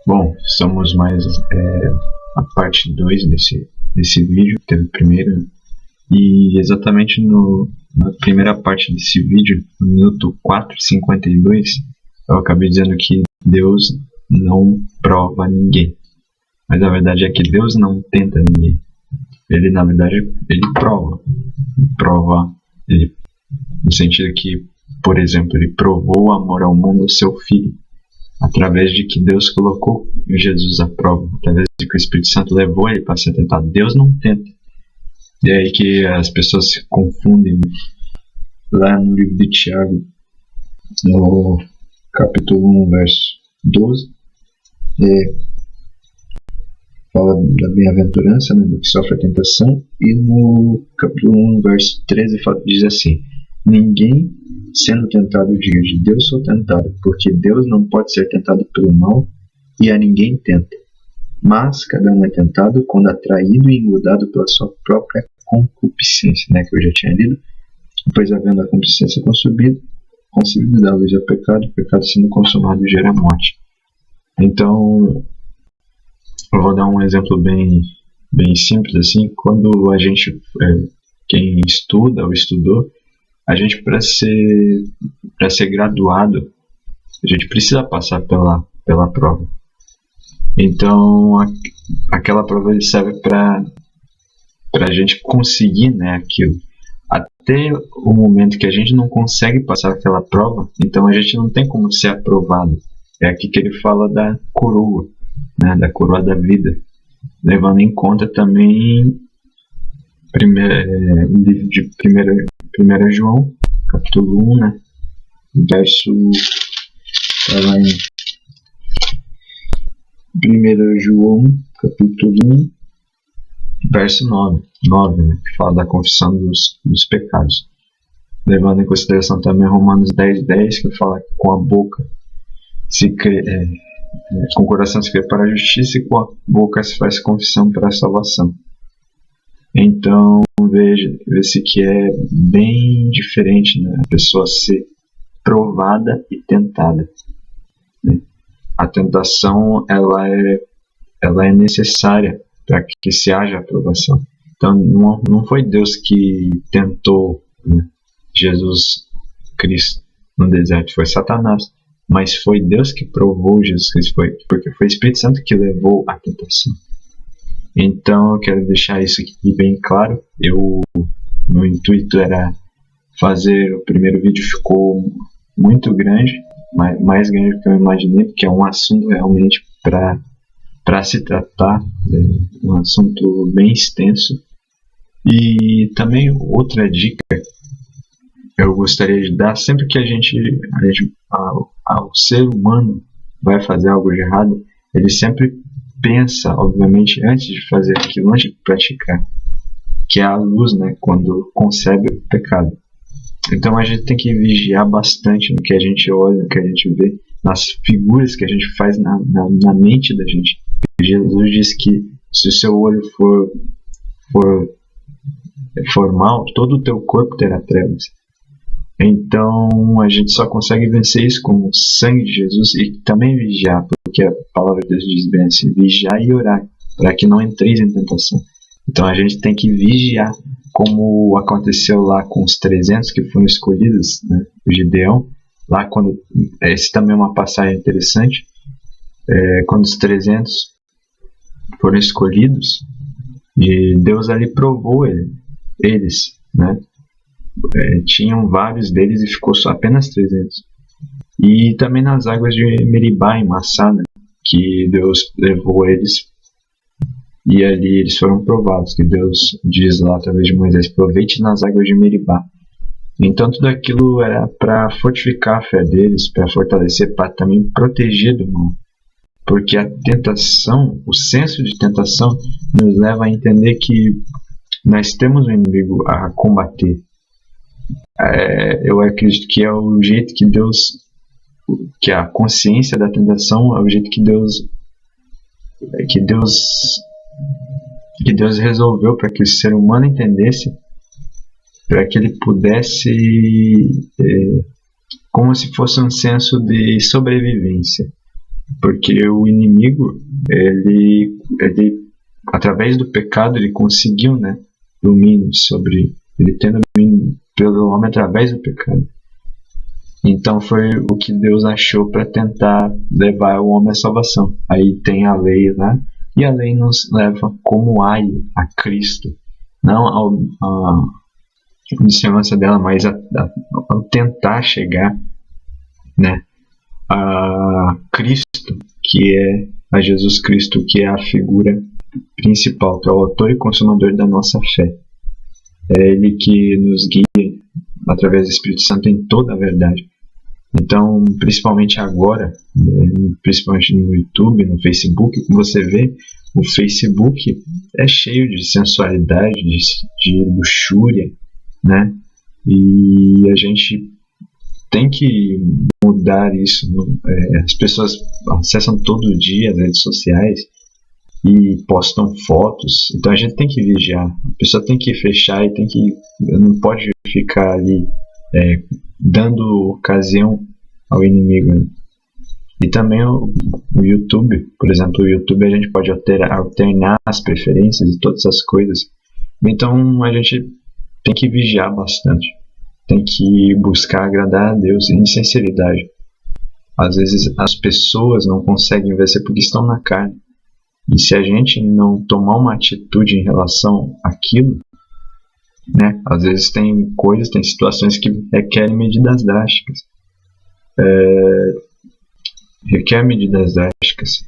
Bom, estamos mais a parte 2 desse vídeo, teve o primeiro, e exatamente na primeira parte desse vídeo, no minuto 4:52, eu acabei dizendo que Deus não prova ninguém. Mas a verdade é que Deus não tenta ninguém. Ele, na verdade, ele prova. No sentido que, por exemplo, ele provou o amor ao mundo do seu Filho, através de que Deus colocou Jesus à prova, através de que o Espírito Santo levou ele para ser tentado. Deus não tenta. E é aí que as pessoas se confundem. Lá no livro de Tiago, no capítulo 1, verso 12, fala da bem-aventurança, do que sofre a tentação, e no capítulo 1, verso 13, diz assim: ninguém sendo tentado diga de Deus sou tentado, porque Deus não pode ser tentado pelo mal, e a ninguém tenta. Mas cada um é tentado quando atraído e engodado pela sua própria concupiscência, que eu já tinha lido. Pois havendo a concupiscência concebida dá luz ao pecado, o pecado sendo consumado gera morte. Então, eu vou dar um exemplo bem simples assim. Quando a gente, quem estuda ou estudou, a gente para ser graduado, a gente precisa passar pela prova. Então, aquela prova serve para a gente conseguir, aquilo. Até o momento que a gente não consegue passar aquela prova, então a gente não tem como ser aprovado. É aqui que ele fala da coroa, da coroa da vida, levando em conta também o livro de 1 João, capítulo 1, verso... Está lá em 1 João, capítulo 1, verso 9, que fala da confissão dos pecados. Levando em consideração também Romanos 10:10, que fala que com a boca com o coração se crê para a justiça e com a boca se faz confissão para a salvação. Então, veja-se que é bem diferente, a pessoa ser provada e tentada. A tentação, ela é necessária para que se haja aprovação. Então, não foi Deus que tentou Jesus Cristo no deserto, foi Satanás. Mas foi Deus que provou Jesus Cristo, porque foi o Espírito Santo que levou a tentação. Então, eu quero deixar isso aqui bem claro. Meu intuito era fazer... O primeiro vídeo ficou muito grande, mais grande do que eu imaginei, porque é um assunto realmente para se tratar, um assunto bem extenso. E também outra dica eu gostaria de dar: sempre que o ser humano vai fazer algo de errado, ele sempre pensa, obviamente, antes de fazer aquilo, antes de praticar, que é a luz, quando concebe o pecado. Então a gente tem que vigiar bastante no que a gente olha, no que a gente vê, nas figuras que a gente faz na mente da gente. Jesus diz que se o seu olho for mal, todo o teu corpo terá trevas. Então a gente só consegue vencer isso com o sangue de Jesus, e também vigiar, porque a palavra de Deus diz bem assim: vigiar e orar, para que não entreis em tentação. Então a gente tem que vigiar, como aconteceu lá com os 300 que foram escolhidos, o Gideão. Lá quando... Esse também é uma passagem interessante. Quando os 300 foram escolhidos, e Deus ali provou eles, tinham vários deles e ficou só apenas 300. E também nas águas de Meribá, em Massá, que Deus levou eles, e ali eles foram provados, que Deus diz lá através de Moisés: proveite nas águas de Meribá. Então tudo aquilo era para fortificar a fé deles, para fortalecer, para também proteger do mal. Porque a tentação, o senso de tentação, nos leva a entender que nós temos um inimigo a combater. Eu acredito que é o jeito que Deus... que a consciência da tentação é o jeito que Deus resolveu para que o ser humano entendesse, para que ele pudesse, como se fosse um senso de sobrevivência. Porque o inimigo, ele através do pecado, ele conseguiu, né, domínio sobre, ele tendo domínio pelo homem através do pecado. Então foi o que Deus achou para tentar levar o homem à salvação. Aí tem a lei lá, e a lei nos leva como aio a Cristo, não a observância dela, mas ao tentar chegar, né, a Cristo, que é a Jesus Cristo, que é a figura principal, que é o autor e consumador da nossa fé. É Ele que nos guia através do Espírito Santo em toda a verdade. Então, principalmente agora, principalmente no YouTube, no Facebook, como você vê, o Facebook é cheio de sensualidade, de luxúria, né? E a gente tem que mudar isso. As pessoas acessam todo dia as redes sociais e postam fotos, então a gente tem que vigiar. A pessoa tem que fechar e não pode ficar ali dando ocasião ao inimigo, né? E também o YouTube, por exemplo, o YouTube a gente pode alternar as preferências e todas essas coisas. Então a gente tem que vigiar bastante, tem que buscar agradar a Deus em sinceridade. Às vezes as pessoas não conseguem vencer porque estão na carne. E se a gente não tomar uma atitude em relação àquilo, né? Às vezes tem situações que requerem medidas drásticas. Requer medidas drásticas.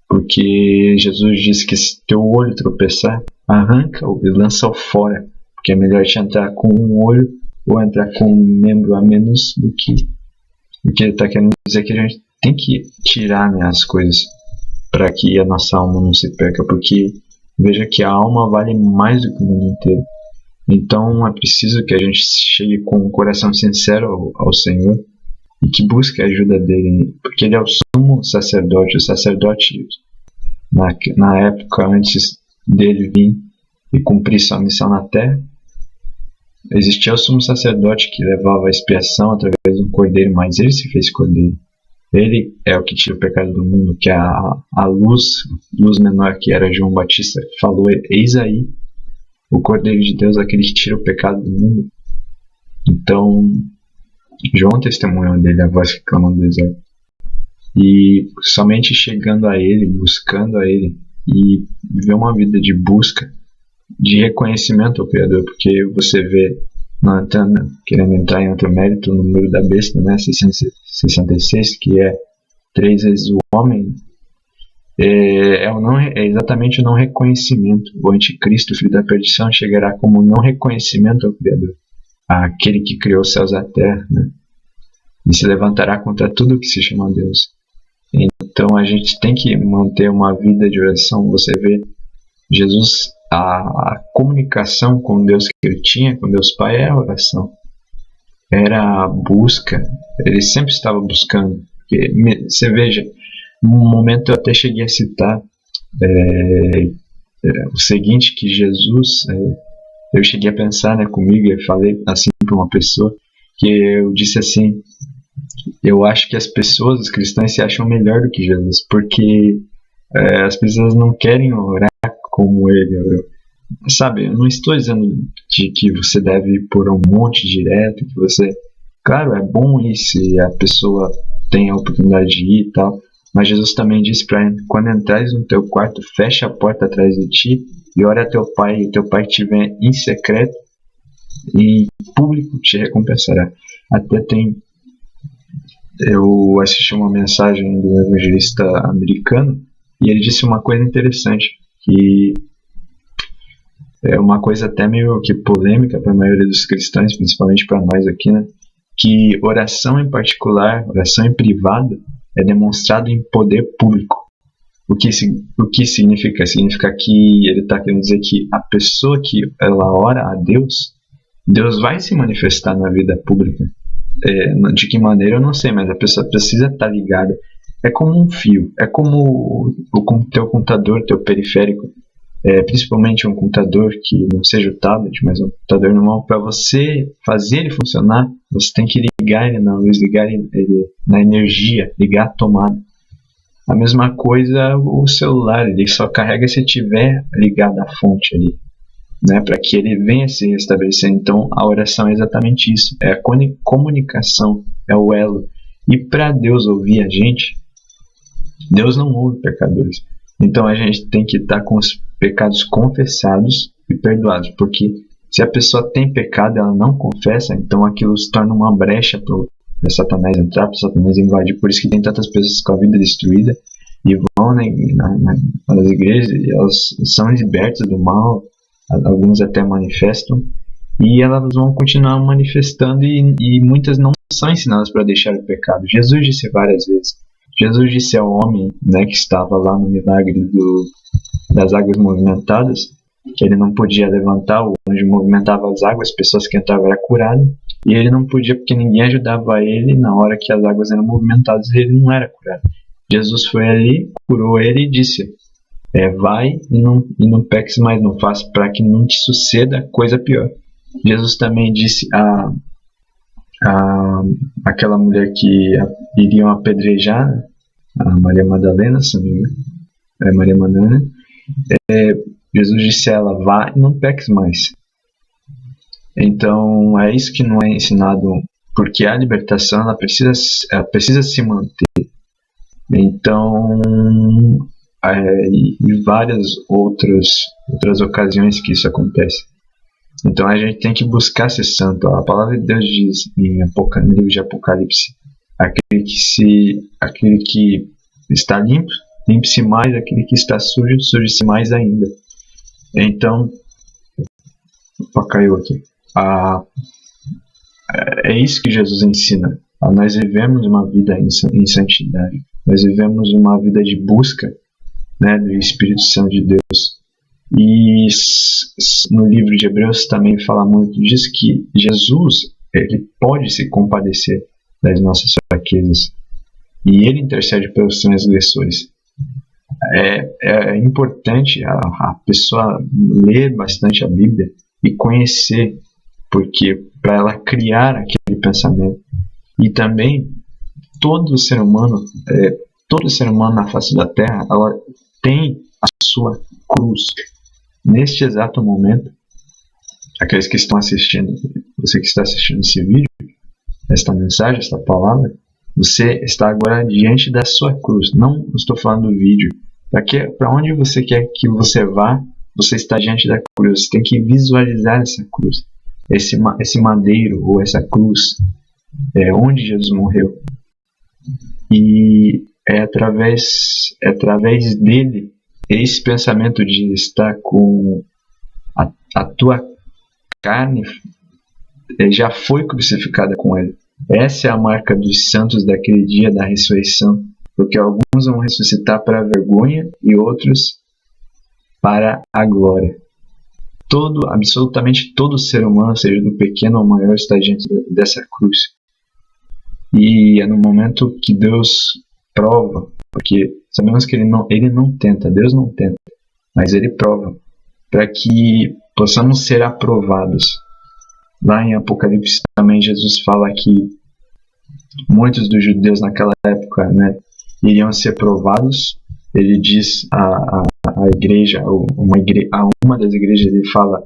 Porque Jesus disse que se teu olho tropeçar, arranca-o e lança-o fora. Porque é melhor te entrar com um olho ou entrar com um membro a menos do que ele está querendo dizer, que a gente tem que tirar, né, as coisas para que a nossa alma não se perca. Porque veja que a alma vale mais do que o mundo inteiro. Então é preciso que a gente chegue com um coração sincero ao Senhor e que busque a ajuda dele, porque ele é o sumo sacerdote. O sacerdote, na época antes dele vir e cumprir sua missão na terra, existia o sumo sacerdote que levava a expiação através de um cordeiro, mas ele se fez cordeiro. Ele é o que tira o pecado do mundo, que é a luz menor, que era João Batista, que falou: eis aí o Cordeiro de Deus, aquele que tira o pecado do mundo. Então João testemunhou dele, a voz que clama no deserto. E somente chegando a ele, buscando a ele, e viver uma vida de busca, de reconhecimento ao Criador, porque você vê Natan querendo entrar em outro mérito, no número da besta, né, 666, que é 3 vezes o homem, é exatamente o não reconhecimento. O anticristo, filho da perdição, chegará como não reconhecimento ao Criador, aquele que criou os céus e a terra, né? E se levantará contra tudo que se chama Deus. Então a gente tem que manter uma vida de oração. Você vê Jesus, a comunicação com Deus que ele tinha, com Deus Pai, era a oração, era a busca. Ele sempre estava buscando. Você veja, num momento eu até cheguei a citar o seguinte, que Jesus, eu cheguei a pensar, né, comigo, eu falei assim para uma pessoa, que eu disse assim: eu acho que as pessoas, os cristãos, se acham melhor do que Jesus, porque as pessoas não querem orar como ele orou. Sabe, eu não estou dizendo de que você deve pôr um monte direto, que você... Claro, é bom ir se a pessoa tem a oportunidade de ir e tal, mas Jesus também disse para quando entrares no teu quarto, fecha a porta atrás de ti e ora a teu pai, e teu pai que estiver em secreto e em público te recompensará. Até eu assisti uma mensagem do evangelista americano e ele disse uma coisa interessante, que é uma coisa até meio que polêmica para a maioria dos cristãos, principalmente para nós aqui, né? Que oração em particular, oração em privado, é demonstrado em poder público. O que significa? Significa que ele está querendo dizer que a pessoa que ela ora a Deus, Deus vai se manifestar na vida pública. De que maneira eu não sei, mas a pessoa precisa estar ligada. É como um fio, é como o teu computador, teu periférico, principalmente um computador que não seja o tablet, mas um computador normal. Para você fazer ele funcionar, você tem que ligar ele na luz, ligar ele na energia, ligar a tomada. A mesma coisa o celular, ele só carrega se tiver ligado à fonte ali, né, para que ele venha se restabelecer. Então a oração é exatamente isso, é a comunicação, é o elo. E para Deus ouvir a gente, Deus não ouve pecadores. Então a gente tem que estar com os pecados confessados e perdoados, porque se a pessoa tem pecado e ela não confessa, então aquilo se torna uma brecha para Satanás entrar, para Satanás invadir. Por isso que tem tantas pessoas com a vida destruída e vão nas igrejas e elas são libertas do mal, alguns até manifestam, e elas vão continuar manifestando e muitas não são ensinadas para deixar o pecado. Jesus disse várias vezes, Jesus disse ao homem, né, que estava lá no milagre das águas movimentadas, que ele não podia levantar, o anjo movimentava as águas, as pessoas que entravam eram curadas, e ele não podia porque ninguém ajudava ele na hora que as águas eram movimentadas e ele não era curado. Jesus foi ali, curou ele e disse, vai e não peques mais, não faça, para que não te suceda coisa pior. Jesus também disse aquela mulher que iriam apedrejar, a Maria Madalena, se não me engano, Maria Madalena, Jesus disse a ela, vá e não peques mais. Então é isso que não é ensinado, porque a libertação ela precisa se manter. Então e várias outras ocasiões que isso acontece. Então a gente tem que buscar ser santo. A palavra de Deus diz no livro de Apocalipse, aquele que está limpo, limpe-se mais, aquele que está sujo, suje-se mais ainda. Então, caiu aqui. É isso que Jesus ensina. Nós vivemos uma vida em santidade. Nós vivemos uma vida de busca, né, do Espírito Santo de Deus. E no livro de Hebreus também fala muito disso, que Jesus ele pode se compadecer das nossas fraquezas. E ele intercede pelos transgressores. É importante a pessoa ler bastante a Bíblia e conhecer, porque para ela criar aquele pensamento. E também todo ser humano na face da Terra, ela tem a sua cruz. Neste exato momento, aqueles que estão assistindo, você que está assistindo esse vídeo, esta mensagem, esta palavra, você está agora diante da sua cruz. Não estou falando do vídeo. Para onde você quer que você vá, você está diante da cruz. Você tem que visualizar essa cruz. Esse madeiro ou essa cruz onde Jesus morreu. E é através dele, esse pensamento de estar com a tua carne já foi crucificada com ele. Essa é a marca dos santos daquele dia da ressurreição, porque alguns vão ressuscitar para a vergonha e outros para a glória. Absolutamente todo ser humano, seja do pequeno ao maior, está diante dessa cruz. E é no momento que Deus prova, porque sabemos que ele não tenta, Deus não tenta, mas ele prova, para que possamos ser aprovados. Lá em Apocalipse também Jesus fala que muitos dos judeus naquela época, né, iriam ser provados. Ele diz a igreja, a uma das igrejas, ele fala,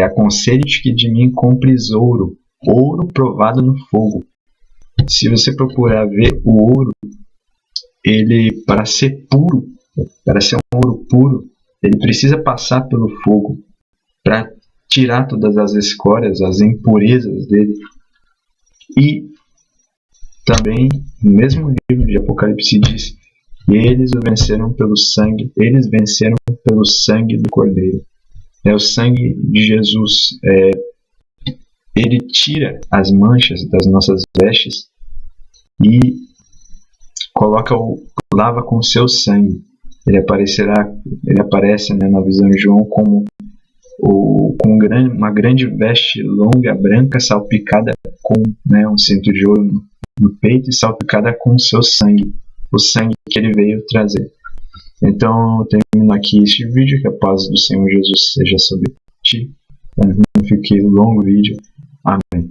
aconselho-te que de mim compres ouro provado no fogo. Se você procurar ver o ouro, ele, para ser puro, para ser um ouro puro, ele precisa passar pelo fogo para tirar todas as escórias, as impurezas dele. E também, no mesmo livro de Apocalipse diz que eles venceram pelo sangue do Cordeiro. O sangue de Jesus, ele tira as manchas das nossas vestes e lava com seu sangue. Ele aparece, né, na visão de João como uma grande veste longa, branca, salpicada com, né, um cinto de ouro no peito e salpicada com seu sangue, o sangue que ele veio trazer. Então eu termino aqui este vídeo, que a paz do Senhor Jesus seja sobre ti. Não fique longo o vídeo. Amém.